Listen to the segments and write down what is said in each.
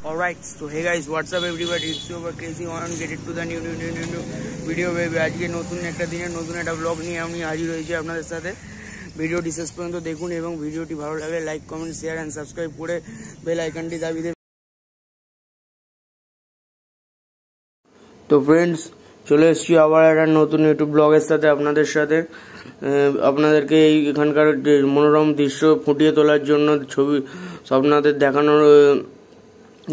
Alright, so hey guys, what's up everybody? It's your crazy on get it to the new video baby. আজকে নতুন একটা দিনে নতুন একটা ব্লগ নিয়ে আমি হাজির হয়েছি আপনাদের সাথে। ভিডিওটি শেষ পর্যন্ত দেখুন এবং ভিডিওটি ভালো লাগলে like comment share and subscribe করে বেল আইকনটি দাবিয়ে দেবেন। তো ফ্রেন্ডস, চলে এসেছি আবার একটা নতুন ইউটিউব ব্লগের সাথে আপনাদেরকে এখানকার মনোরম দৃশ্য ফুটিয়ে তোলার জন্য ছবি আপনাদের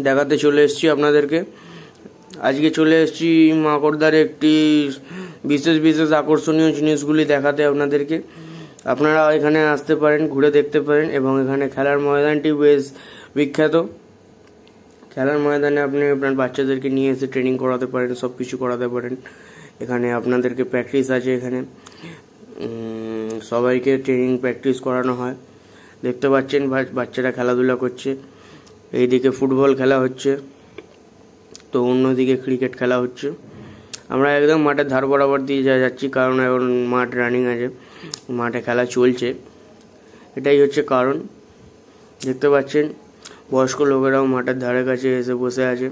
দেখাতে চলে এসেছি আপনাদেরকে। আজকে চলে এসেছি মাকড়দার একটি বিশেষ আকর্ষণীয় জিনিসগুলি দেখাতে আপনাদেরকে। আপনারা এখানে আসতে পারেন, ঘুরে দেখতে পারেন এবং এখানে খেলার ময়দানটি বেশ বিখ্যাত। খেলার ময়দানে আপনি আপনার বাচ্চাদেরকে নিয়ে এসে ট্রেনিং করাতে পারেন, সব কিছু করাতে পারেন। এখানে আপনাদেরকে প্র্যাকটিস আছে, এখানে সবাইকে ট্রেনিং প্র্যাকটিস করানো হয়। দেখতে পাচ্ছেন বাচ্চারা খেলাধুলা করছে। এইদিকে ফুটবল খেলা হচ্ছে, তো অন্যদিকে ক্রিকেট খেলা হচ্ছে। আমরা একদম মাঠের ধার বরাবর দিয়ে যাচ্ছি, কারণ এখন মাঠ রানিং আছে, মাঠে খেলা চলছে। এটাই হচ্ছে কারণ। দেখতে পাচ্ছেন বয়স্ক লোকেরাও মাঠের ধারে কাছে এসে বসে আছে,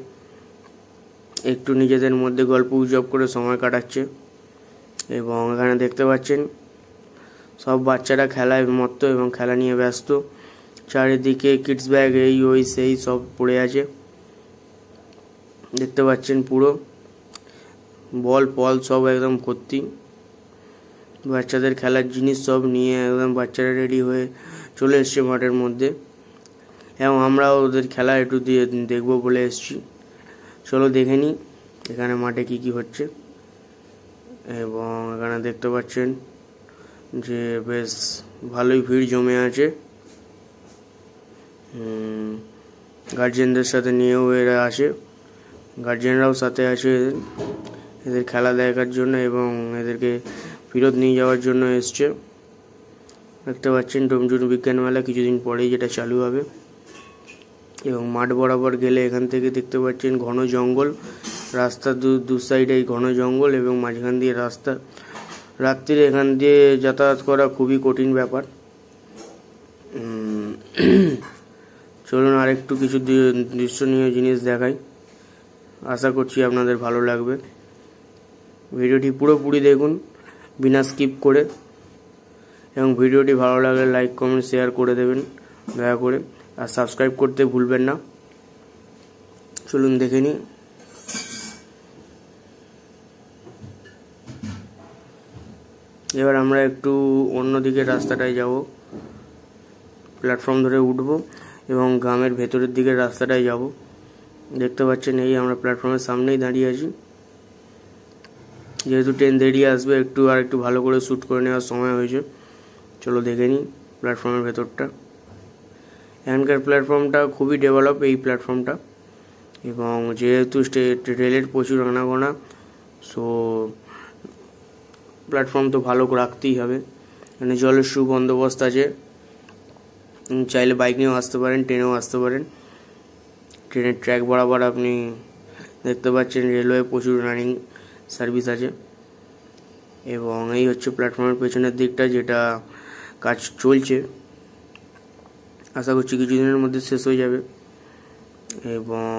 একটু নিজেদের মধ্যে গল্প গুজব করে সময় কাটাচ্ছে। এবং এখানে দেখতে পাচ্ছেন সব বাচ্চারা খেলায় মত্ত এবং খেলা নিয়ে ব্যস্ত। চারিদিকে কিডস ব্যাগ এই ওই সেই সব পড়ে আছে, দেখতে পাচ্ছেন পুরো বল সব একদম ভর্তি। বাচ্চাদের খেলার জিনিস সব নিয়ে একদম বাচ্চারা রেডি হয়ে চলে এসছে মাঠের মধ্যে, এবং আমরাও ওদের খেলা একটু দিয়ে দেখবো বলে এসছি। চলো দেখে নিই এখানে মাঠে কি হচ্ছে। এবং এখানে দেখতে পাচ্ছেন যে বেশ ভালোই ভিড় জমে আছে। গার্জিয়ানদের সাথে নিয়েও এরা আসে, গার্জিয়ানরাও সাথে আসে এদের খেলা দেখার জন্য এবং এদেরকে ফেরত নিয়ে যাওয়ার জন্য এসছে। দেখতে পাচ্ছেন ডোমজুর বিজ্ঞান মেলা কিছুদিন পরেই যেটা চালু হবে। এবং মাঠ বরাবর গেলে এখান থেকে দেখতে পাচ্ছেন ঘন জঙ্গল, রাস্তার দু সাইডে ঘন জঙ্গল এবং মাঝখান দিয়ে রাস্তা। রাত্রিরে এখান দিয়ে যাতায়াত করা খুবই কঠিন ব্যাপার। চলুন আরেকটু কিছু দৃশ্যনীয় জিনিস দেখাই, আশা করছি আপনাদের ভালো লাগবে। ভিডিওটি পুরোপুরি দেখুন বিনা স্কিপ করে, এবং ভিডিওটি ভালো লাগলে লাইক কমেন্ট শেয়ার করে দেবেন দয়া করে, আর সাবস্ক্রাইব করতে ভুলবেন না। চলুন দেখে নিই। এবার আমরা একটু অন্যদিকে রাস্তাটায় যাব, প্ল্যাটফর্ম ধরে উঠব এবং গ্রামের ভেতরের দিকে রাস্তাটায় যাব। দেখতে পাচ্ছেন এই আমরা প্ল্যাটফর্মের সামনেই দাঁড়িয়ে আছি। যেহেতু ট্রেন দেরি আসবে, আর একটু ভালো করে শ্যুট করে নেওয়ার সময় হয়েছে। চলো দেখে নিই প্ল্যাটফর্মের ভেতরটা। এখানকার প্ল্যাটফর্মটা খুবই ডেভেলপ, এই প্ল্যাটফর্মটা। এবং যেহেতু রেলের প্রচুর আনাগোনা, সো প্ল্যাটফর্ম তো ভালো রাখতেই হবে। এখানে জলের সুবন্দোবস্ত আছে, চাইলে বাইক নিয়েও আসতে পারেন, ট্রেনেও আসতে পারেন। ট্রেনের ট্র্যাক বরাবর আপনি দেখতে পাচ্ছেন রেলওয়ে প্রচুর রানিং সার্ভিস আছে। এবং এই হচ্ছে প্ল্যাটফর্মের পেছনের দিকটা, যেটা কাজ চলছে। আশা করছি কিছুদিনের মধ্যে শেষ হয়ে যাবে। এবং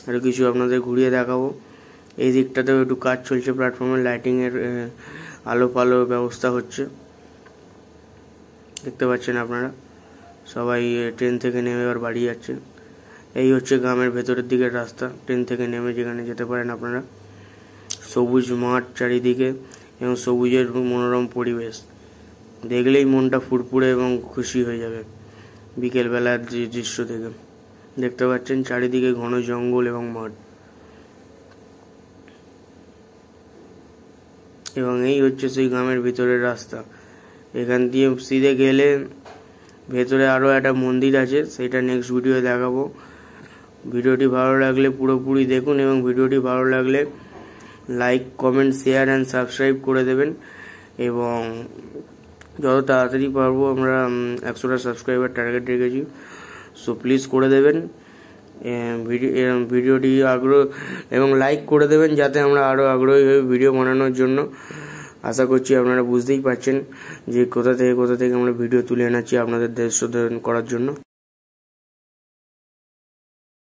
আরও কিছু আপনাদের ঘুরিয়ে দেখাবো। এই দিকটাতেও একটু কাজ চলছে, প্ল্যাটফর্মের লাইটিংয়ের আলো ব্যবস্থা হচ্ছে। দেখতে পাচ্ছেন আপনারা সবাই ট্রেন থেকে নেমে এবার বাড়ি যাচ্ছে। এই হচ্ছে গ্রামের ভেতরের দিকের রাস্তা, ট্রেন থেকে নেমে যেখানে যেতে পারেন আপনারা। সবুজ মাঠ চারিদিকে এবং সবুজের মনোরম পরিবেশ দেখলেই মনটা ফুরফুরে এবং খুশি হয়ে যাবে বিকেলবেলার দৃশ্য থেকে। দেখতে পাচ্ছেন চারিদিকে ঘন জঙ্গল এবং মাঠ। এবং এই হচ্ছে সেই গ্রামের ভিতরের রাস্তা। এখান দিয়ে সিধে গেলে ভেতরে আরও একটা মন্দির আছে, সেটা নেক্সট ভিডিও দেখাবো। ভিডিওটি ভালো লাগলে পুরোপুরি দেখুন, এবং ভিডিওটি ভালো লাগলে like comment share and subscribe করে দেবেন। এবং যত তাড়াতাড়ি পারবো আমরা 100টা সাবস্ক্রাইবার টার্গেট রেখেছি, সো প্লিজ করে দেবেন ভিডিওটি এবং লাইক করে দেবেন, যাতে আমরা আরও আগ্রহী হই ভিডিও বানানোর জন্য। আশা করছি আপনারা বুঝতেই পারছেন যে কোথা থেকে আমরা ভিডিও তুলে আনাচ্ছি আপনাদের দৃশ্য ধারণ করার জন্য।